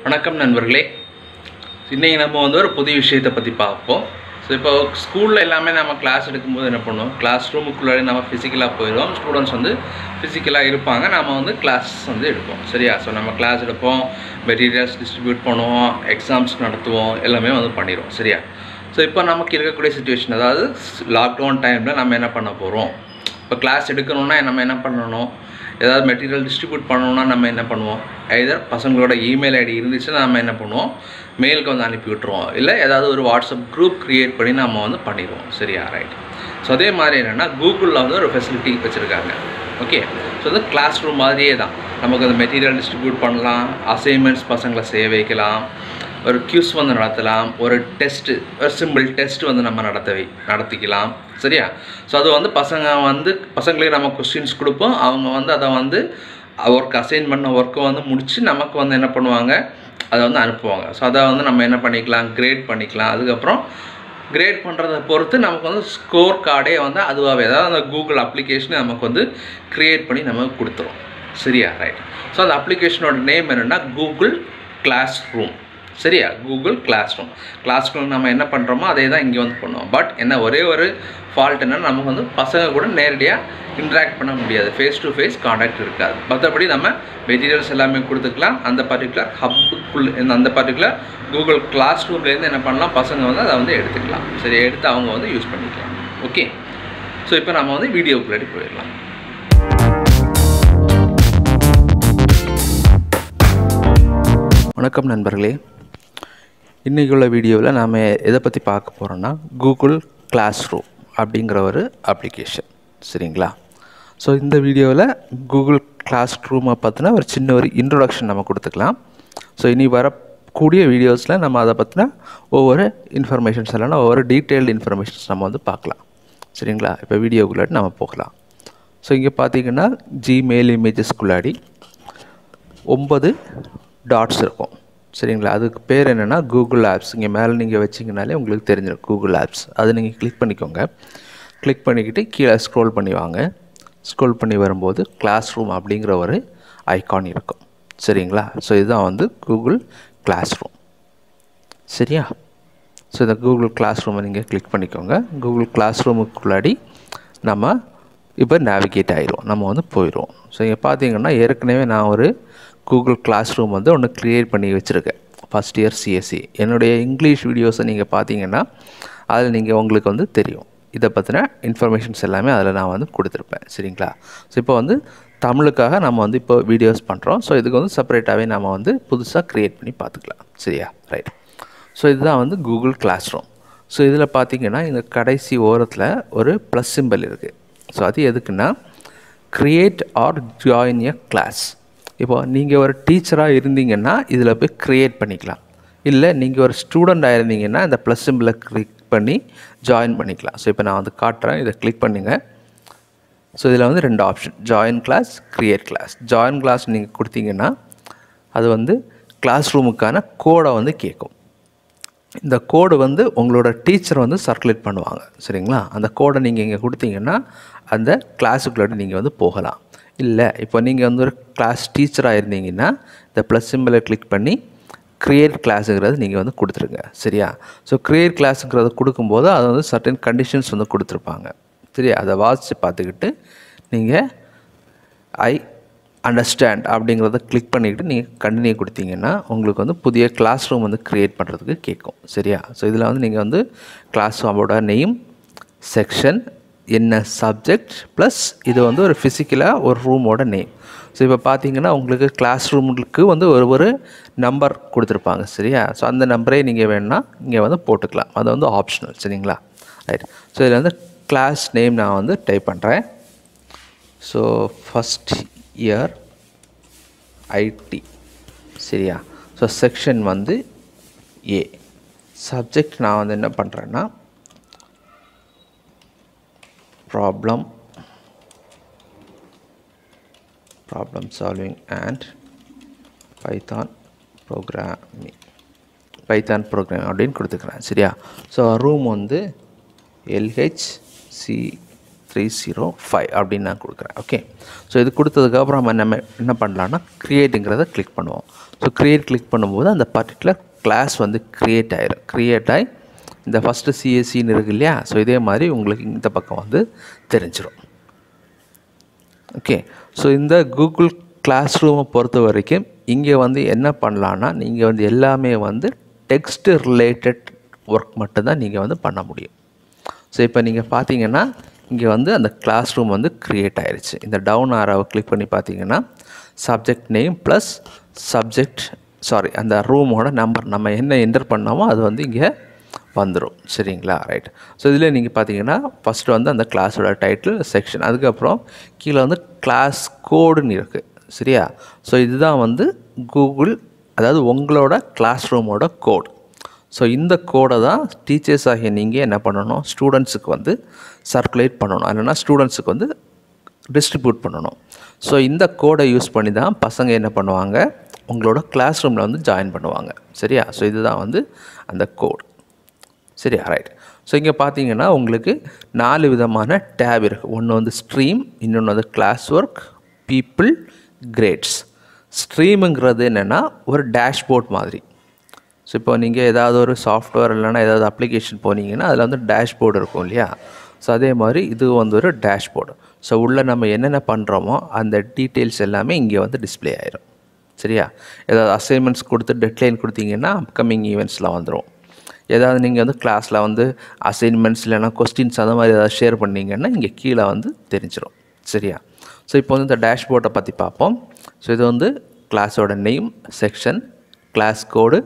வணக்கம் நண்பர்களே. இன்றைக்கி நம்ம ஒரு புதிய விஷயத்தை பற்றி பார்ப்போம். ஸோ இப்போ ஸ்கூலில் எல்லாமே நம்ம கிளாஸ் எடுக்கும்போது என்ன பண்ணுவோம், கிளாஸ் ரூமுக்குள்ளே நம்ம ஃபிசிக்கலாக போயிடுவோம். ஸ்டூடெண்ட்ஸ் ஃபிசிக்கலாக இருப்பாங்க, நம்ம கிளாஸ் எடுப்போம். சரியா? ஸோ நம்ம கிளாஸ் எடுப்போம், மெட்டீரியல்ஸ் டிஸ்ட்ரிபியூட் பண்ணுவோம், எக்ஸாம்ஸ் நடத்துவோம், எல்லாமே பண்ணிடுவோம். சரியா? ஸோ இப்போ நமக்கு இருக்கக்கூடிய சுச்சுவேஷன், அதாவது லாக்டவுன் டைமில் நம்ம என்ன பண்ண போகிறோம், இப்போ கிளாஸ் எடுக்கணுன்னா நம்ம என்ன பண்ணணும், ஏதாவது மெட்டீரியல் டிஸ்ட்ரிபியூட் பண்ணணுன்னா நம்ம என்ன பண்ணுவோம், ஐதர் பசங்களோட இமெயில் ஐடி இருந்துச்சுன்னா நம்ம என்ன பண்ணுவோம், மெயிலுக்கு அனுப்பி விட்டுருவோம், இல்லை ஏதாவது ஒரு வாட்ஸ்அப் குரூப் க்ரியேட் பண்ணி நம்ம பண்ணிடுவோம். சரியா? ரைட். ஸோ அதே மாதிரி என்னென்னா கூகுளில் ஒரு ஃபெசிலிட்டி வச்சுருக்காங்க. ஓகே. ஸோ கிளாஸ் ரூம் மாதிரியே தான் நமக்கு அந்த மெட்டீரியல் டிஸ்ட்ரிபியூட் பண்ணலாம், அசைன்மெண்ட்ஸ் பசங்களை செய்ய வைக்கலாம், ஒரு க்யூஸ் நடத்தலாம், ஒரு டெஸ்ட்டு, ஒரு சிம்பிள் டெஸ்ட் நம்ம நடத்திக்கலாம். சரியா? ஸோ அது பசங்களுக்கு நம்ம கொஸ்டின்ஸ் கொடுப்போம், அவங்க அதை ஒர்க் அசைன் பண்ண ஒர்க்கை முடித்து நமக்கு என்ன பண்ணுவாங்க, அதை அனுப்புவாங்க. ஸோ அதை நம்ம என்ன பண்ணிக்கலாம், கிரேட் பண்ணிக்கலாம். அதுக்கப்புறம் கிரேட் பண்ணுறதை பொறுத்து நமக்கு ஸ்கோர் கார்டே அதுவாகவே, அதாவது அந்த கூகுள் அப்ளிகேஷனை நமக்கு க்ரியேட் பண்ணி நமக்கு கொடுத்துரும். சரியா? ரைட். ஸோ அந்த அப்ளிகேஷனோட நேம் என்னென்னா கூகுள் கிளாஸ் ரூம். சரியா? கூகுள் கிளாஸ் ரூம் நம்ம என்ன பண்ணுறோமோ அதே தான் இங்கே பண்ணுவோம். பட் என்ன ஒரே ஒரு ஃபால்ட் என்னென்னா, நமக்கு பசங்க கூட நேரடியாக இன்ட்ராக்ட் பண்ண முடியாது, ஃபேஸ் டு ஃபேஸ் கான்டாக்ட் இருக்காது. மற்றபடி நம்ம மெட்டீரியல்ஸ் எல்லாமே கொடுத்துக்கலாம். அந்த பர்டிகுலர் ஹப்புக்குள்ளே, அந்த பர்டிகுலர் கூகுள் கிளாஸ் ரூம்லேருந்து என்ன பண்ணலாம், பசங்க அதை எடுத்துக்கலாம். சரி, எடுத்து அவங்க யூஸ் பண்ணிக்கலாம். ஓகே. ஸோ இப்போ நம்ம வீடியோக்குள்ளாடி போயிடலாம். வணக்கம் நண்பர்களே. இன்றைக்கி உள்ள வீடியோவில் நாம் எதை பற்றி பார்க்க போகிறோன்னா, கூகுள் கிளாஸ் ரூம் அப்படிங்கிற ஒரு அப்ளிகேஷன். சரிங்களா? ஸோ இந்த வீடியோவில் கூகுள் கிளாஸ் ரூமை பற்றின ஒரு சின்ன ஒரு இன்ட்ரொடக்ஷன் நம்ம கொடுத்துக்கலாம். ஸோ இனி வரக்கூடிய வீடியோஸில் நம்ம அதை பற்றின ஒவ்வொரு இன்ஃபர்மேஷன்ஸ் இல்லைன்னா ஒவ்வொரு டீட்டெயில்டு இன்ஃபர்மேஷன்ஸ் நம்ம பார்க்கலாம். சரிங்களா? இப்போ வீடியோக்குள்ளாடி நம்ம போகலாம். ஸோ இங்கே பார்த்தீங்கன்னா ஜிமெயில் இமேஜஸ்குள்ளாடி 9 டாட்ஸ் இருக்கும். சரிங்களா? அதுக்கு பேர் என்னென்னா கூகுள் ஆப்ஸ். இங்கே மேலே நீங்கள் வச்சிங்கனாலே உங்களுக்கு தெரிஞ்சிடும் கூகுள் ஆப்ஸ். அதை நீங்கள் கிளிக் பண்ணிக்கோங்க. கிளிக் பண்ணிக்கிட்டு கீழே ஸ்க்ரோல் பண்ணி வாங்க. ஸ்க்ரோல் பண்ணி வரும்போது கிளாஸ் ரூம் அப்படிங்கிற ஒரு ஐகான் இருக்கும். சரிங்களா? ஸோ இதுதான் கூகுள் கிளாஸ் ரூம். சரியா? ஸோ இந்த கூகுள் கிளாஸ் ரூமை நீங்கள் கிளிக் பண்ணிக்கோங்க. கூகுள் கிளாஸ் ரூமுக்குள்ளாடி நம்ம இப்போ நேவிகேட் ஆகிடும், நம்ம போயிடுவோம். ஸோ இங்கே பார்த்தீங்கன்னா ஏற்கனவே நான் ஒரு கூகுள் கிளாஸ் ரூம் ஒன்று க்ரியேட் பண்ணி வச்சுருக்கேன், ஃபஸ்ட் இயர் சிஎஸ்சி. என்னுடைய இங்கிலீஷ் வீடியோஸை நீங்கள் பார்த்தீங்கன்னா அதில் உங்களுக்கு தெரியும், இதை பற்றின இன்ஃபர்மேஷன்ஸ் எல்லாமே அதில் நான் கொடுத்துருப்பேன். சரிங்களா? ஸோ இப்போ தமிழுக்காக நம்ம இப்போ வீடியோஸ் பண்ணுறோம். ஸோ இதுக்கு செப்பரேட்டாகவே நம்ம புதுசாக க்ரியேட் பண்ணி பார்த்துக்கலாம். சரியா? ரைட். ஸோ இதுதான் கூகுள் கிளாஸ் ரூம். ஸோ இதில் பார்த்தீங்கன்னா இந்த கடைசி ஓரத்தில் ஒரு ப்ளஸ் சிம்பிள் இருக்குது. ஸோ அது எதுக்குன்னா, create are join a class. இப்போது நீங்கள் ஒரு டீச்சராக இருந்தீங்கன்னா இதில் போய் க்ரியேட் பண்ணிக்கலாம், இல்லை நீங்கள் ஒரு ஸ்டூடெண்ட்டாக இருந்தீங்கன்னா இந்த ப்ளஸ் சிம்பிளை கிளிக் பண்ணி ஜாயின் பண்ணிக்கலாம். ஸோ இப்போ நான் காட்டுறேன், இதை கிளிக் பண்ணுங்கள். ஸோ இதில் 2 option, join class, create class. Join class நீங்கள் கொடுத்தீங்கன்னா அது கிளாஸ் ரூமுக்கான கோடை கேட்கும். இந்த கோடு உங்களோட டீச்சர் சர்க்குலேட் பண்ணுவாங்க. சரிங்களா? அந்த கோடை நீங்கள் இங்கே கொடுத்தீங்கன்னா அந்த கிளாஸுக்குள்ளே நீங்கள் போகலாம். இல்லை இப்போ நீங்கள் ஒரு கிளாஸ் டீச்சராக இருந்தீங்கன்னா இந்த ப்ளஸ் சிம்பிளை கிளிக் பண்ணி க்ரியேட் கிளாஸுங்கிறது நீங்கள் கொடுத்துருங்க. சரியா? ஸோ க்ரியேட் கிளாஸுங்கிறத கொடுக்கும்போது அது சர்டன் கண்டிஷன்ஸ் கொடுத்துருப்பாங்க. சரியா? அதை வாசித்து பார்த்துக்கிட்டு நீங்கள் ஐ அண்டர்ஸ்டாண்ட் அப்படிங்கிறத கிளிக் பண்ணிக்கிட்டு நீங்கள் கண்டினியூ கொடுத்தீங்கன்னா உங்களுக்கு புதிய கிளாஸ் ரூம் க்ரியேட் பண்ணுறதுக்கு கேட்கும். சரியா? ஸோ இதில் நீங்கள் கிளாஸ் ரூமோட நேம், செக்ஷன், என்ன சப்ஜெக்ட், ப்ளஸ் இது ஒரு ஃபிசிக்கலாக ஒரு ரூமோட நேம். ஸோ இப்போ பார்த்தீங்கன்னா உங்களுக்கு கிளாஸ் ரூமுக்கு ஒரு நம்பர் கொடுத்துருப்பாங்க. சரியா? ஸோ அந்த நம்பரே நீங்கள் வேணுன்னா இங்கே போட்டுக்கலாம், அது ஆப்ஷனல். சரிங்களா? ரைட். ஸோ இதில் கிளாஸ் நேம் நான் டைப் பண்ணுறேன். So first year IT. சரியா? So section A. சப்ஜெக்ட் நான் என்ன பண்ணுறேன்னா problem solving and Python programming அப்படின்னு கொடுத்துக்கிறேன். சரியா? ஸோ ரூம் LHC 305 அப்படின்னு நான் கொடுக்குறேன். ஓகே, ஸோ இது கொடுத்ததுக்கப்புறம் நம்ம என்ன பண்ணலான்னா க்ரியேட்டுங்கிறத கிளிக் பண்ணுவோம். ஸோ க்ரியேட் கிளிக் பண்ணும்போது அந்த பர்டிகுலர் கிளாஸ் வந்து க்ரியேட் ஆகிடும். க்ரியேட் ஆகி இந்த ஃபஸ்ட்டு சிஎஸ்சின்னு இருக்குது இல்லையா, ஸோ இதே மாதிரி உங்களுக்கு இந்த பக்கம் வந்து தெரிஞ்சிடும். ஓகே, ஸோ இந்த கூகுள் கிளாஸ் ரூமை பொறுத்த வரைக்கும் இங்கே வந்து என்ன பண்ணலான்னா நீங்கள் வந்து எல்லாமே வந்து டெக்ஸ்ட் ரிலேட்டட் ஒர்க் மட்டும்தான் நீங்கள் வந்து பண்ண முடியும். ஸோ இப்போ நீங்கள் பார்த்தீங்கன்னா இங்கே வந்து அந்த கிளாஸ் ரூம் வந்து க்ரியேட் ஆயிடுச்சு. இந்த டவுன் ஆரோவை கிளிக் பண்ணி பார்த்தீங்கன்னா சப்ஜெக்ட் நேம் ப்ளஸ் அந்த ரூமோட நம்பர் நம்ம என்ன என்டர் பண்ணோமோ அது வந்து இங்கே வந்துடும். சரிங்களா, ரைட். ஸோ இதில் நீங்கள் பார்த்தீங்கன்னா ஃபஸ்ட்டு வந்து அந்த கிளாஸோட டைட்டில் செக்ஷன், அதுக்கப்புறம் கீழே வந்து கிளாஸ் கோடுன்னு இருக்குது. சரியா, ஸோ இதுதான் வந்து கூகுள், அதாவது உங்களோட கிளாஸ் ரூமோட கோட். ஸோ இந்த கோடை தான் டீச்சர்ஸ் ஆகிய நீங்கள் என்ன பண்ணணும், ஸ்டூடெண்ட்ஸுக்கு வந்து சர்க்குலேட் பண்ணணும், இல்லைனா ஸ்டூடெண்ட்ஸுக்கு வந்து டிஸ்ட்ரிபியூட் பண்ணணும். ஸோ இந்த கோடை யூஸ் பண்ணி தான் பசங்க என்ன பண்ணுவாங்க, உங்களோட கிளாஸ் ரூமில் வந்து ஜாயின் பண்ணுவாங்க. சரியா, ஸோ இதுதான் வந்து அந்த கோட். சரியா, ரைட். ஸோ இங்கே பார்த்தீங்கன்னா உங்களுக்கு 4 விதமான டேப் இருக்குது. ஒன்று வந்து ஸ்ட்ரீம், இன்னொன்று வந்து கிளாஸ் ஒர்க், பீப்புள், கிரேட்ஸ். ஸ்ட்ரீமுங்கிறது என்னென்னா ஒரு டேஷ்போர்ட் மாதிரி. ஸோ இப்போ நீங்கள் ஏதாவது ஒரு சாஃப்ட்வேர் இல்லைனா ஏதாவது அப்ளிகேஷன் போனீங்கன்னா அதில் வந்து டேஷ்போர்டு இருக்கும் இல்லையா, ஸோ அதே மாதிரி இது வந்து ஒரு டேஷ்போர்டு. ஸோ உள்ளே நம்ம என்னென்ன பண்ணுறோமோ அந்த டீட்டெயில்ஸ் எல்லாமே இங்கே வந்து டிஸ்பிளே ஆயிரும். சரியா, ஏதாவது அசைன்மெண்ட்ஸ் கொடுத்து டெட்லைன் கொடுத்தீங்கன்னா அப்கமிங் ஈவெண்ட்ஸ்லாம் வந்துடும். ஏதாவது நீங்கள் வந்து கிளாஸில் வந்து அசைன்மெண்ட்ஸ் இல்லைனா கொஸ்டின்ஸ் அந்த மாதிரி ஏதாவது ஷேர் பண்ணிங்கன்னா இங்கே கீழே வந்து தெரிஞ்சிடும். சரியா, ஸோ இப்போ வந்து இந்த டேஷ்போர்டை பற்றி பார்ப்போம். ஸோ இது வந்து கிளாஸோட name, section, class code,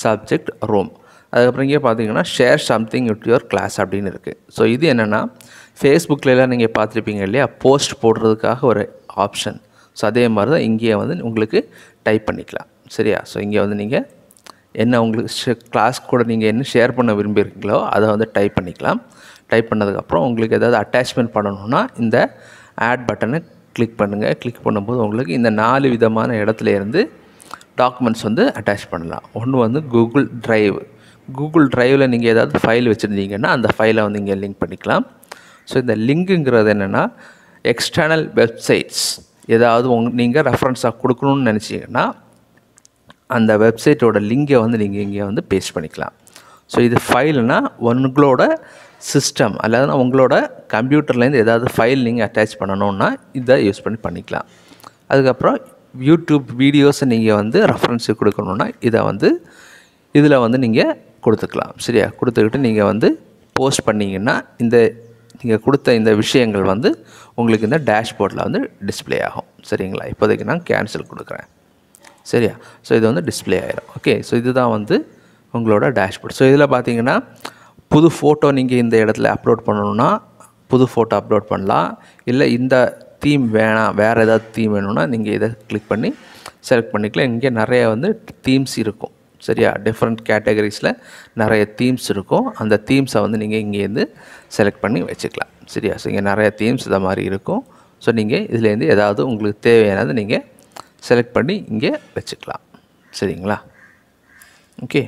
subject, room. அதுக்கப்புறம் இங்கே பார்த்தீங்கன்னா share something with your class அப்படின்னு இருக்குது. ஸோ இது என்னென்னா ஃபேஸ்புக்கிலலாம் நீங்கள் பார்த்துருப்பீங்க இல்லையா, போஸ்ட் போடுறதுக்காக ஒரு ஆப்ஷன். ஸோ அதே மாதிரி தான் இங்கேயே வந்து உங்களுக்கு டைப் பண்ணிக்கலாம். சரியா, ஸோ இங்கே வந்து நீங்கள் என்ன உங்களுக்கு கிளாஸ் கூட நீங்கள் என்ன ஷேர் பண்ண விரும்பியிருக்கீங்களோ அதை வந்து டைப் பண்ணிக்கலாம். டைப் பண்ணதுக்கப்புறம் உங்களுக்கு ஏதாவது அட்டாச்மெண்ட் பண்ணணுன்னா இந்த ஆட் பட்டனை கிளிக் பண்ணுங்கள். கிளிக் பண்ணும்போது உங்களுக்கு இந்த 4 விதமான இடத்துல இருந்து டாக்குமெண்ட்ஸ் வந்து அட்டாச் பண்ணலாம். ஒன்று வந்து கூகுள் ட்ரைவ். கூகுள் ட்ரைவில் நீங்கள் ஏதாவது ஃபைல் வச்சுருந்தீங்கன்னா அந்த ஃபைலை வந்து இங்கே லிங்க் பண்ணிக்கலாம். ஸோ இந்த லிங்க்குங்கிறது என்னென்னா எக்ஸ்டர்னல் வெப்சைட்ஸ் ஏதாவது நீங்கள் ரெஃபரன்ஸாக கொடுக்கணுன்னு நினச்சிங்கன்னா அந்த வெப்சைட்டோட லிங்கை வந்து நீங்கள் இங்கே வந்து பேஸ்ட் பண்ணிக்கலாம். ஸோ இது ஃபைல்னால் உங்களோட சிஸ்டம் அல்லது உங்களோட கம்ப்யூட்டர்லேருந்து ஏதாவது ஃபைல் நீங்கள் அட்டாச் பண்ணணுன்னா இதை யூஸ் பண்ணிக்கலாம். அதுக்கப்புறம் யூடியூப் வீடியோஸை நீங்கள் வந்து ரெஃபரன்ஸுக்கு கொடுக்கணுன்னா இதை வந்து இதில் வந்து நீங்கள் கொடுத்துக்கலாம். சரியா, கொடுத்துக்கிட்டு நீங்கள் வந்து போஸ்ட் பண்ணிங்கன்னா இந்த நீங்கள் கொடுத்த இந்த விஷயங்கள் வந்து உங்களுக்கு இந்த டேஷ்போர்டில் வந்து டிஸ்பிளே ஆகும். சரிங்களா, இப்போதைக்கு நான் கேன்சல் கொடுக்குறேன். சரியா, ஸோ இது வந்து டிஸ்பிளே ஆகிடும். ஓகே, ஸோ இதுதான் வந்து உங்களோட டேஷ்போர்ட். ஸோ இதில் பார்த்தீங்கன்னா புது ஃபோட்டோ நீங்கள் இந்த இடத்துல அப்லோட் பண்ணணுன்னா புது ஃபோட்டோ அப்லோட் பண்ணலாம். இல்லை இந்த தீம் வேணாம், வேறு ஏதாவது தீம் வேணும்னா நீங்கள் இதை கிளிக் பண்ணி செலக்ட் பண்ணிக்கலாம். இங்கே நிறைய வந்து தீம்ஸ் இருக்கும். சரியா, டிஃப்ரெண்ட் கேட்டகரிஸில் நிறைய தீம்ஸ் இருக்கும். அந்த தீம்ஸை வந்து நீங்கள் இங்கேருந்து செலக்ட் பண்ணி வச்சுக்கலாம். சரியா, ஸோ இங்கே நிறைய தீம்ஸ் இதை மாதிரி இருக்கும். ஸோ நீங்கள் இதுலேருந்து ஏதாவது உங்களுக்கு தேவையானது நீங்கள் செலக்ட் பண்ணி இங்கே வச்சுக்கலாம். சரிங்களா, ஓகே.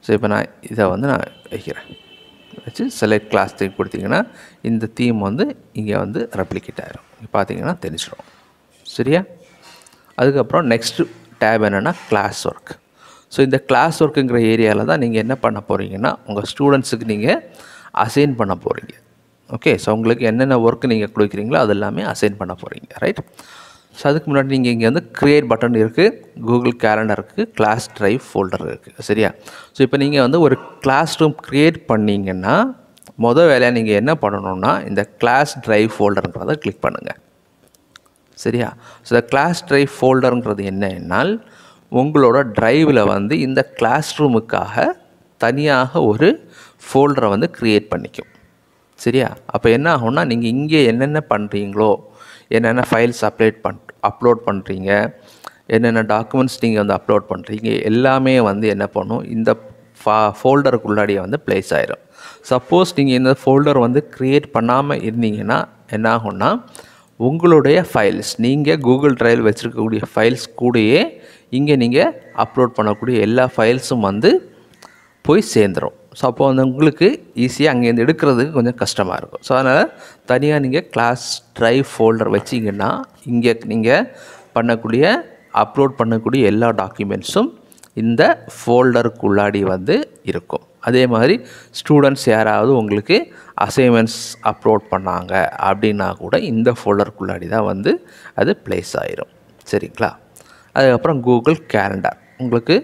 ஸோ இப்போ நான் இதை வந்து நான் வைக்கிறேன். வச்சு செலக்ட் கிளாஸ் தீம் கொடுத்தீங்கன்னா இந்த தீம் வந்து இங்கே வந்து ரெப்ளிகேட் ஆகிரும். பார்த்தீங்கன்னா தெரிஞ்சிடும். சரியா, அதுக்கப்புறம் நெக்ஸ்ட்டு டேப் என்னென்னா கிளாஸ் ஒர்க். ஸோ இந்த கிளாஸ் ஒர்க்குங்கிற ஏரியாவில் தான் நீங்கள் என்ன பண்ண போகிறீங்கன்னா உங்கள் ஸ்டூடெண்ட்ஸுக்கு நீங்கள் அசைன் பண்ண போகிறீங்க. ஓகே, ஸோ உங்களுக்கு என்னென்ன ஒர்க்கு நீங்கள் கொடுக்குறீங்களோ அது எல்லாமே அசைன் பண்ண போகிறீங்க. ரைட். ஸோ அதுக்கு முன்னாடி நீங்கள் இங்கே வந்து க்ரியேட் பட்டன் இருக்குது, கூகுள் கேலண்டர் இருக்குது, கிளாஸ் ட்ரைவ் ஃபோல்டர் இருக்குது. சரியா, ஸோ இப்போ நீங்கள் வந்து ஒரு கிளாஸ் ரூம் க்ரியேட் பண்ணிங்கன்னா மொதல் வேலையாக நீங்கள் என்ன பண்ணணுன்னா இந்த கிளாஸ் ட்ரைவ் ஃபோல்டருங்கிறத கிளிக் பண்ணுங்கள். சரியா, ஸோ இந்த கிளாஸ் ட்ரைவ் ஃபோல்டருங்கிறது என்னன்னால் உங்களோட ட்ரைவில் வந்து இந்த கிளாஸ் ரூமுக்காக தனியாக ஒரு ஃபோல்டரை வந்து க்ரியேட் பண்ணிக்கும். சரியா, அப்போ என்ன ஆகும்னா நீங்கள் இங்கே என்னென்ன பண்ணுறீங்களோ, என்னென்ன ஃபைல்ஸ் அப்லோட் பண்ணுறீங்க, என்னென்ன டாக்குமெண்ட்ஸ் நீங்கள் வந்து அப்லோட் பண்ணுறீங்க எல்லாமே வந்து என்ன பண்ணும், இந்த ஃபோல்டருக்குள்ளாடியே வந்து ப்ளேஸ் ஆயிரும். சப்போஸ் நீங்கள் இந்த ஃபோல்டர் வந்து க்ரியேட் பண்ணாமல் இருந்தீங்கன்னா என்ன ஆகும்னா உங்களுடைய ஃபைல்ஸ் நீங்கள் கூகுள் ட்ரைவ் வச்சுருக்கக்கூடிய ஃபைல்ஸ் கூடயே இங்கே நீங்கள் அப்லோட் பண்ணக்கூடிய எல்லா ஃபைல்ஸும் வந்து போய் சேர்ந்துடும். ஸோ அப்போ வந்து உங்களுக்கு ஈஸியாக அங்கேருந்து எடுக்கிறதுக்கு கொஞ்சம் கஷ்டமாக இருக்கும். ஸோ அதனால் தனியாக நீங்கள் கிளாஸ் ட்ரைவ் ஃபோல்டர் வச்சிங்கன்னா இங்கே நீங்கள் பண்ணக்கூடிய அப்லோட் பண்ணக்கூடிய எல்லா டாக்குமெண்ட்ஸும் இந்த ஃபோல்டருக்குள்ளாடி வந்து இருக்கும். அதே மாதிரி ஸ்டூடெண்ட்ஸ் யாராவது உங்களுக்கு அசைன்மெண்ட்ஸ் அப்லோட் பண்ணாங்க அப்படின்னா கூட இந்த ஃபோல்டருக்குள்ளாடி தான் வந்து அது ப்ளேஸ் ஆகிரும். சரிங்களா? அதுக்கப்புறம் கூகுள் கேலண்டர். உங்களுக்கு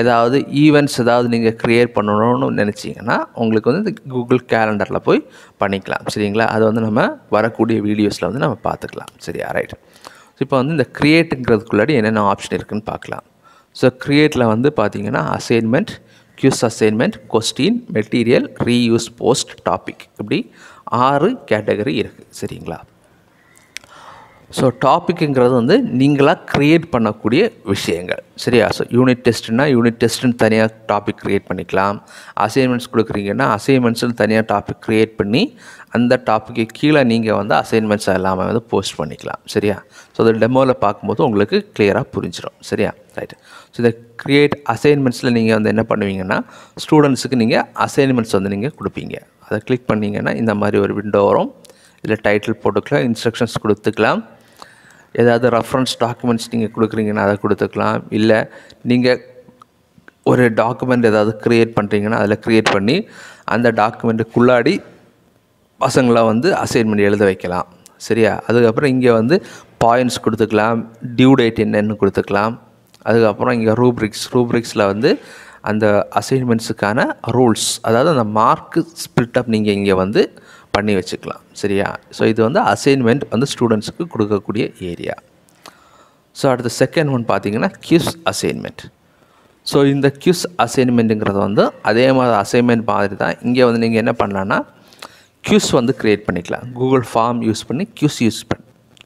ஏதாவது ஈவெண்ட்ஸ் ஏதாவது நீங்கள் க்ரியேட் பண்ணணும்னு நினச்சிங்கன்னா உங்களுக்கு வந்து இந்த கூகுள் கேலண்டரில் போய் பண்ணிக்கலாம். சரிங்களா? அது வந்து நம்ம வரக்கூடிய வீடியோஸில் வந்து நம்ம பார்த்துக்கலாம். சரியா? ரைட். இப்போ வந்து இந்த க்ரியேட்டுங்கிறதுக்குள்ளாடி என்னென்ன ஆப்ஷன் இருக்குதுன்னு பார்க்கலாம். ஸோ க்ரியேட்டில் வந்து பார்த்தீங்கன்னா assignment, quiz assignment, question, material, reuse, post, topic, இப்படி 6 கேட்டகரி இருக்குது. சரிங்களா? ஸோ டாப்பிக்குங்கிறது வந்து நீங்களாக க்ரியேட் பண்ணக்கூடிய விஷயங்கள். சரியா? ஸோ யூனிட் டெஸ்ட்டுன்னா யூனிட் டெஸ்ட்டுன்னு தனியாக டாபிக் க்ரியேட் பண்ணிக்கலாம். அசைன்மெண்ட்ஸ் கொடுக்குறீங்கன்னா அசைன்மெண்ட்ஸ்னு தனியாக டாபிக் க்ரியேட் பண்ணி அந்த டாப்பிக்கு கீழே நீங்கள் வந்து அசைன்மெண்ட்ஸ் எல்லாமே வந்து போஸ்ட் பண்ணிக்கலாம். சரியா? ஸோ அது டெமோவில் பார்க்கும்போது உங்களுக்கு கிளியராக புரிஞ்சிடும். சரியா? ரைட்டு. ஸோ இந்த க்ரியேட் அசைன்மெண்ட்ஸில் நீங்கள் வந்து என்ன பண்ணுவீங்கன்னா ஸ்டூடெண்ட்ஸுக்கு நீங்கள் அசைன்மெண்ட்ஸ் வந்து நீங்கள் கொடுப்பீங்க. அதை கிளிக் பண்ணிங்கன்னா இந்த மாதிரி ஒரு விண்டோ வரும். இதில் டைட்டில் போட்டுக்கலாம், இன்ஸ்ட்ரக்ஷன்ஸ் கொடுத்துக்கலாம், ஏதாவது ரெஃபரன்ஸ் டாக்குமெண்ட்ஸ் நீங்கள் கொடுக்குறீங்கன்னா அதை கொடுத்துக்கலாம். இல்லை நீங்கள் ஒரு டாக்குமெண்ட் ஏதாவது க்ரியேட் பண்ணுறீங்கன்னா அதில் க்ரியேட் பண்ணி அந்த டாக்குமெண்ட்டுக்குள்ளாடி பசங்களை வந்து அசைன்மெண்ட் எழுத வைக்கலாம். சரியா? அதுக்கப்புறம் இங்கே வந்து பாயிண்ட்ஸ் கொடுத்துக்கலாம், டியூ டேட் என்னன்னு கொடுத்துக்கலாம். அதுக்கப்புறம் இங்கே ரூப்ரிக்ஸில் வந்து அந்த அசைன்மெண்ட்ஸுக்கான ரூல்ஸ், அதாவது அந்த மார்க்கு ஸ்பில்டப் நீங்கள் இங்கே வந்து பண்ணி வச்சுக்கலாம். சரியா? ஸோ இது வந்து அசைன்மெண்ட் வந்து ஸ்டூடெண்ட்ஸுக்கு கொடுக்கக்கூடிய ஏரியா. ஸோ அடுத்த செகண்ட் ஒன் பார்த்தீங்கன்னா குவிஸ் அசைன்மெண்ட். ஸோ இந்த குவிஸ் அசைன்மெண்ட்டுங்கிறது வந்து அதே மாதிரி அசைன்மெண்ட் மாதிரி தான். இங்கே வந்து நீங்கள் என்ன பண்ணலான்னா குவிஸ் வந்து க்ரியேட் பண்ணிக்கலாம். கூகுள் ஃபார்ம் யூஸ் பண்ணி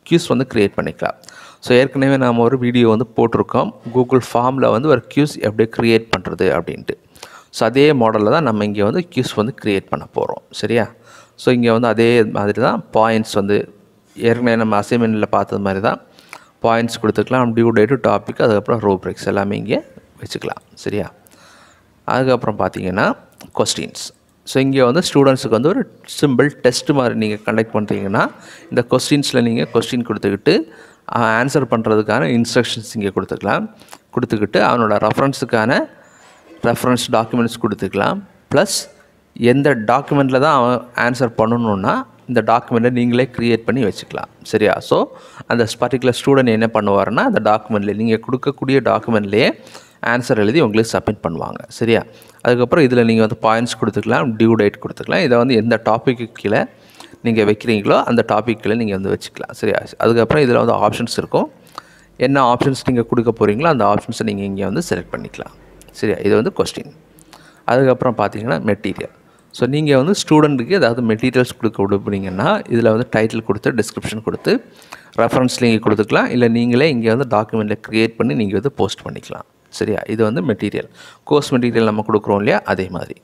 குவிஸ் வந்து க்ரியேட் பண்ணிக்கலாம். ஸோ ஏற்கனவே நாம் ஒரு வீடியோ வந்து போட்டிருக்கோம், கூகுள் ஃபார்மில் வந்து ஒரு குவிஸ் எப்படி க்ரியேட் பண்ணுறது அப்படின்ட்டு. ஸோ அதே மாடலில் தான் நம்ம இங்கே வந்து குவிஸ் வந்து க்ரியேட் பண்ண போகிறோம். சரியா? ஸோ இங்கே வந்து அதே மாதிரி தான் பாயிண்ட்ஸ் வந்து ஏற்கனவே நம்ம அசைன்மெண்ட்டில் பார்த்தது மாதிரி தான் பாயிண்ட்ஸ் கொடுத்துக்கலாம், டியூ டேட்டு, டாபிக், அதுக்கப்புறம் ரூப்ரிக்ஸ் எல்லாமே இங்கே வச்சுக்கலாம். சரியா? அதுக்கப்புறம் பார்த்தீங்கன்னா கொஸ்டின்ஸ். ஸோ இங்கே வந்து ஸ்டூடெண்ட்ஸுக்கு வந்து ஒரு சிம்பிள் டெஸ்ட் மாதிரி நீங்கள் கண்டக்ட் பண்ணுறீங்கன்னா இந்த கொஸ்டின்ஸில் நீங்கள் கொஸ்டின் கொடுத்துக்கிட்டு ஆன்சர் பண்ணுறதுக்கான இன்ஸ்ட்ரக்ஷன்ஸ் இங்கே கொடுத்துக்கிட்டு அவனோட ரெஃபரன்ஸ் டாக்குமெண்ட்ஸ் கொடுத்துக்கலாம். ப்ளஸ் எந்த டாக்குமெண்ட்டில் தான் அவன் ஆன்சர் பண்ணணுன்னா இந்த டாக்குமெண்ட்டை நீங்களே க்ரியேட் பண்ணி வச்சுக்கலாம். சரியா? ஸோ அந்த பர்டிகுலர் ஸ்டூடெண்ட் என்ன பண்ணுவாருன்னா அந்த டாக்குமெண்ட்லேயே நீங்கள் கொடுக்கக்கூடிய டாக்குமெண்ட்லேயே ஆன்சர் எழுதி உங்களுக்கு சப்மிட் பண்ணுவாங்க. சரியா? அதுக்கப்புறம் இதில் நீங்கள் வந்து பாயிண்ட்ஸ் கொடுத்துக்கலாம், டியூ டேட் கொடுத்துக்கலாம். இதை வந்து எந்த டாப்பிக்கு கீழே நீங்கள் வைக்கிறீங்களோ அந்த டாபிக் கீழே நீங்கள் வந்து வச்சுக்கலாம். சரியா? அதுக்கப்புறம் இதில் வந்து ஆப்ஷன்ஸ் இருக்கும். என்ன ஆப்ஷன்ஸ் நீங்கள் கொடுக்க போகிறீங்களோ அந்த ஆப்ஷன்ஸை நீங்கள் இங்கே வந்து செலக்ட் பண்ணிக்கலாம். சரியா? இது வந்து கொஸ்டின். அதுக்கப்புறம் பார்த்தீங்கன்னா மெட்டீரியல். ஸோ நீங்கள் வந்து ஸ்டூடெண்ட்டுக்கு ஏதாவது மெட்டீரியல்ஸ் கொடுக்க விடுப்பீங்கன்னா இதில் வந்து டைட்டில் கொடுத்து டிஸ்கிரிப்ஷன் கொடுத்து ரெஃபரன்ஸ் நீங்கள் கொடுத்துக்கலாம். இல்லை நீங்களே இங்கே வந்து டாக்குமெண்ட்டில் க்ரியேட் பண்ணி நீங்கள் வந்து போஸ்ட் பண்ணிக்கலாம். சரியா? இது வந்து மெட்டீரியல். கோர்ஸ் மெட்டீரியல் நம்ம கொடுக்குறோம் இல்லையா, அதே மாதிரி.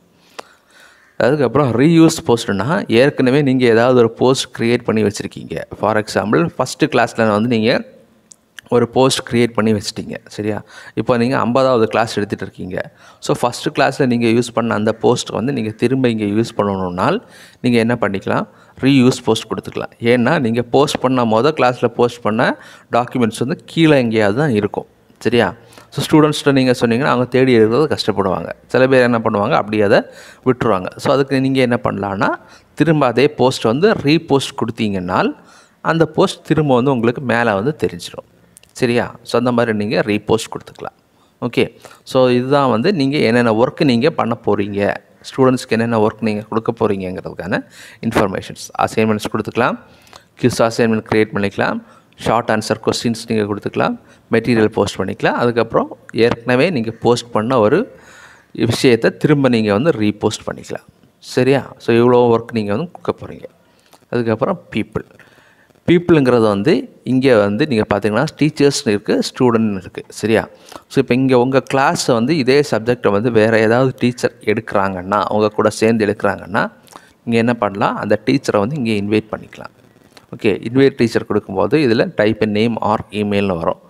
அதுக்கப்புறம் ரீயூஸ் போஸ்ட்னா ஏற்கனவே நீங்கள் ஏதாவது ஒரு போஸ்ட் க்ரியேட் பண்ணி வச்சுருக்கீங்க. ஃபார் எக்ஸாம்பிள் ஃபஸ்ட்டு கிளாஸில் வந்து நீங்கள் ஒரு போஸ்ட் க்ரியேட் பண்ணி வச்சிட்டிங்க. சரியா? இப்போ நீங்கள் 50வது கிளாஸ் எடுத்துகிட்டு இருக்கீங்க. ஸோ ஃபஸ்ட்டு கிளாஸில் நீங்கள் யூஸ் பண்ண அந்த போஸ்ட் வந்து நீங்கள் திரும்ப இங்கே யூஸ் பண்ணணுன்னால் நீங்கள் என்ன பண்ணிக்கலாம், ரீயூஸ் போஸ்ட் கொடுத்துக்கலாம். ஏன்னா நீங்கள் போஸ்ட் பண்ண கிளாஸில் போஸ்ட் பண்ண டாக்குமெண்ட்ஸ் வந்து கீழே எங்கேயாவது தான் இருக்கும். சரியா? ஸோ ஸ்டூடெண்ட்ஸ்கிட்ட நீங்கள் சொன்னீங்கன்னா அவங்க தேடி எடுக்கிறது கஷ்டப்படுவாங்க. சில பேர் என்ன பண்ணுவாங்க, அப்படியே அதை விட்டுருவாங்க. ஸோ அதுக்கு நீங்கள் என்ன பண்ணலான்னா திரும்ப அதே போஸ்ட் வந்து ரீபோஸ்ட் கொடுத்தீங்கன்னால் அந்த போஸ்ட் திரும்ப வந்து உங்களுக்கு மேலே வந்து தெரிஞ்சிடும். சரியா? ஸோ அந்த மாதிரி நீங்கள் ரீபோஸ்ட் கொடுத்துக்கலாம். ஓகே. ஸோ இதுதான் வந்து நீங்கள் என்னென்ன ஒர்க்கு நீங்கள் பண்ண போகிறீங்க, ஸ்டூடெண்ட்ஸ்க்கு என்னென்ன ஒர்க் நீங்கள் கொடுக்க போகிறீங்கிறதுக்கான இன்ஃபர்மேஷன்ஸ். அசைன்மெண்ட்ஸ் கொடுத்துக்கலாம், குவிஸ் அசைன்மெண்ட் க்ரியேட் பண்ணிக்கலாம், ஷார்ட் ஆன்சர் கொஸ்டின்ஸ் நீங்கள் கொடுத்துக்கலாம், மெட்டீரியல் போஸ்ட் பண்ணிக்கலாம். அதுக்கப்புறம் ஏற்கனவே நீங்கள் போஸ்ட் பண்ண ஒரு விஷயத்தை திரும்ப நீங்கள் வந்து ரீபோஸ்ட் பண்ணிக்கலாம். சரியா? ஸோ இவ்வளோ ஒர்க் நீங்கள் வந்து கொடுக்க போகிறீங்க. அதுக்கப்புறம் பீப்புளுங்கிறது வந்து இங்கே வந்து நீங்கள் பார்த்தீங்கன்னா டீச்சர்ஸ்னு இருக்குது, ஸ்டூடெண்ட் இருக்குது. சரியா? ஸோ இப்போ இங்கே உங்கள் கிளாஸை வந்து இதே சப்ஜெக்டை வந்து வேறு ஏதாவது டீச்சர் எடுக்கிறாங்கன்னா உங்கள் கூட சேர்ந்து எடுக்கிறாங்கன்னா நீங்கள் என்ன பண்ணலாம், அந்த டீச்சரை வந்து இங்கே இன்வைட் பண்ணிக்கலாம். ஓகே. இன்வைட் டீச்சர் கொடுக்கும்போது இதில் டைப் நேம் ஆர் இமெயில்னு வரும்.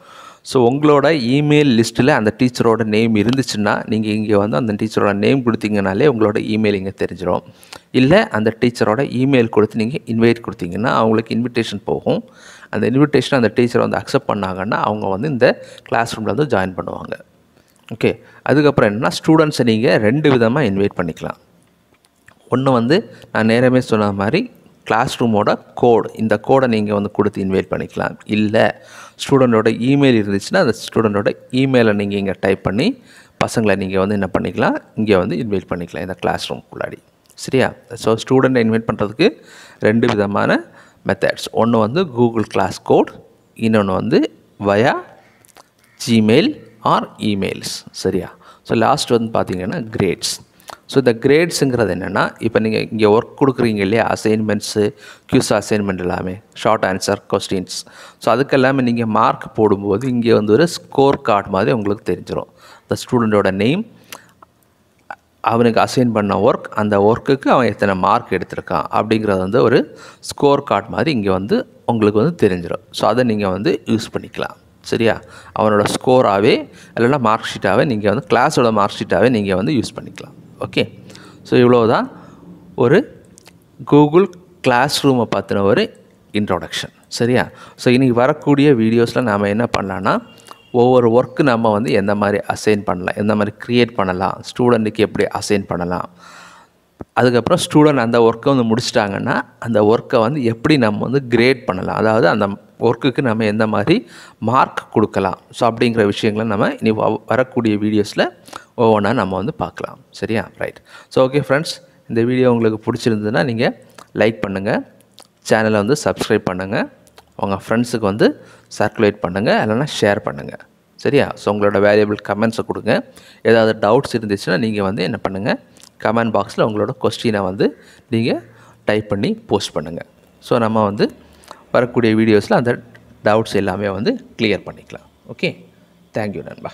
ஸோ உங்களோட இமெயில் லிஸ்ட்டில் அந்த டீச்சரோட நேம் இருந்துச்சுன்னா நீங்கள் இங்கே வந்து அந்த டீச்சரோட நேம் கொடுத்தீங்கனாலே உங்களோட இமெயில் இங்கே தெரிஞ்சிடும். இல்லை அந்த டீச்சரோட இமெயில் கொடுத்து நீங்கள் இன்வைட் கொடுத்தீங்கன்னா அவங்களுக்கு இன்விடேஷன் போகும். அந்த இன்விடேஷன் அந்த டீச்சரை வந்து அக்செப்ட் பண்ணாங்கன்னா அவங்க வந்து இந்த கிளாஸ் ரூமில் வந்து ஜாயின் பண்ணுவாங்க. ஓகே, அதுக்கப்புறம் என்னென்னா ஸ்டூடெண்ட்ஸை நீங்கள் 2 விதமாக இன்வைட் பண்ணிக்கலாம். ஒன்று வந்து நான் நேரமே சொன்ன மாதிரி கிளாஸ் ரூமோட கோடு, இந்த கோடை நீங்கள் வந்து கொடுத்து இன்வைட் பண்ணிக்கலாம். இல்லை ஸ்டூடெண்ட்டோட இமெயில் இருந்துச்சுன்னா அந்த ஸ்டூடெண்ட்டோட இமெயிலை நீங்கள் இங்கே டைப் பண்ணி பசங்களை நீங்கள் வந்து என்ன பண்ணிக்கலாம், இங்கே வந்து இன்வைட் பண்ணிக்கலாம் இந்த கிளாஸ் ரூம்குள்ளாடி. சரியா? ஸோ ஸ்டூடெண்ட்டை இன்வைட் பண்ணுறதுக்கு 2 விதமான மெத்தட்ஸ். ஒன்று வந்து கூகுள் கிளாஸ் கோட், இன்னொன்று வந்து வயா ஜிமெயில் ஆர் இமெயில்ஸ். சரியா? ஸோ லாஸ்ட் வந்து பார்த்திங்கன்னா கிரேட்ஸ். ஸோ இந்த கிரேட்ஸுங்கிறது என்னென்னா, இப்போ நீங்கள் இங்கே ஒர்க் கொடுக்குறீங்க இல்லையா, அசைன்மெண்ட்ஸு, குவிஸ் அசைன்மெண்ட் எல்லாமே, ஷார்ட் ஆன்சர் கொஸ்டின்ஸ். ஸோ அதுக்கெல்லாமே நீங்கள் மார்க் போடும்போது இங்கே வந்து ஒரு ஸ்கோர் கார்டு மாதிரி உங்களுக்கு தெரிஞ்சிடும். இந்த ஸ்டூடெண்ட்டோட நேம், அவனுக்கு அசைன் பண்ண ஒர்க், அந்த ஒர்க்குக்கு அவன் எத்தனை மார்க் எடுத்திருக்கான் அப்படிங்கிறது வந்து ஒரு ஸ்கோர் கார்டு மாதிரி இங்கே வந்து உங்களுக்கு வந்து தெரிஞ்சிடும். ஸோ அதை நீங்கள் வந்து யூஸ் பண்ணிக்கலாம். சரியா? அவனோட ஸ்கோராகவே இல்லைன்னா மார்க் ஷீட்டாகவே நீங்கள் வந்து கிளாஸோட மார்க் ஷீட்டாகவே நீங்கள் வந்து யூஸ் பண்ணிக்கலாம். ஓகே, ஸோ இவ்வளோ தான் ஒரு கூகுள் கிளாஸ் ரூமை பற்றின ஒரு இன்ட்ரோடக்ஷன். சரியா? ஸோ இன்றைக்கி வரக்கூடிய வீடியோஸில் நாம் என்ன பண்ணலான்னா, ஒவ்வொரு ஒர்க்கு நம்ம வந்து எந்த மாதிரி அசைன் பண்ணலாம், எந்த மாதிரி க்ரியேட் பண்ணலாம், ஸ்டூடெண்ட்டுக்கு எப்படி அசைன் பண்ணலாம், அதுக்கப்புறம் ஸ்டூடெண்ட் அந்த ஒர்க்கை வந்து முடிச்சிட்டாங்கன்னா அந்த ஒர்க்கை வந்து எப்படி நம்ம வந்து கிரேட் பண்ணலாம், அதாவது அந்த ஒர்க்குக்கு நம்ம எந்த மாதிரி மார்க் கொடுக்கலாம். ஸோ அப்படிங்கிற விஷயங்களை நம்ம இனி வரக்கூடிய வீடியோஸில் ஒவ்வொன்றா நம்ம வந்து பார்க்கலாம். சரியா? ரைட். ஸோ ஓகே ஃப்ரெண்ட்ஸ், இந்த வீடியோ உங்களுக்கு பிடிச்சிருந்ததுன்னா நீங்கள் லைக் பண்ணுங்கள், சேனலை வந்து சப்ஸ்கிரைப் பண்ணுங்கள், உங்கள் ஃப்ரெண்ட்ஸுக்கு வந்து சர்க்குலேட் பண்ணுங்கள், இல்லைன்னா ஷேர் பண்ணுங்கள். சரியா? ஸோ உங்களோட வேல்யூபிள் கமெண்ட்ஸை கொடுங்க. ஏதாவது டவுட்ஸ் இருந்துச்சுன்னா நீங்கள் வந்து என்ன பண்ணுங்கள், கமெண்ட் பாக்ஸில் உங்களோட கொஸ்டினை வந்து நீங்கள் டைப் பண்ணி போஸ்ட் பண்ணுங்கள். ஸோ நம்ம வந்து வரக்கூடிய வீடியோஸில் அந்த டவுட்ஸ் எல்லாமே வந்து கிளியர் பண்ணிக்கலாம். ஓகே, தேங்க்யூ நண்பா.